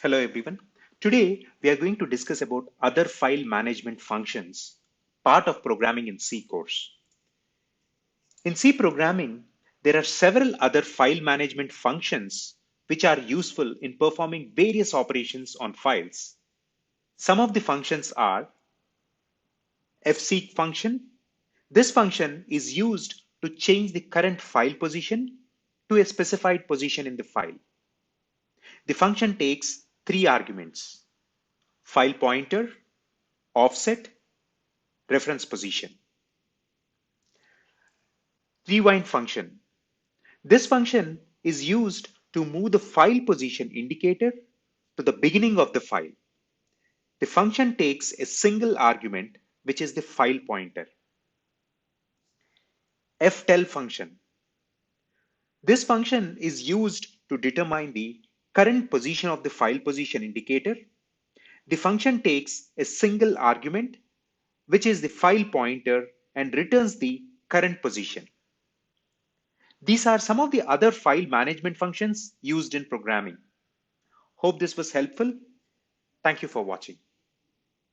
Hello everyone. Today we are going to discuss about other file management functions, part of programming in C course. In C programming, there are several other file management functions which are useful in performing various operations on files. Some of the functions are fseek function. This function is used to change the current file position to a specified position in the file. The function takes three arguments: file pointer, offset, reference position. Rewind function. This function is used to move the file position indicator to the beginning of the file. The function takes a single argument, which is the file pointer. Tel function. This function is used to determine the current position of the file position indicator. The function takes a single argument, which is the file pointer, and returns the current position. These are some of the other file management functions used in programming. Hope this was helpful. Thank you for watching.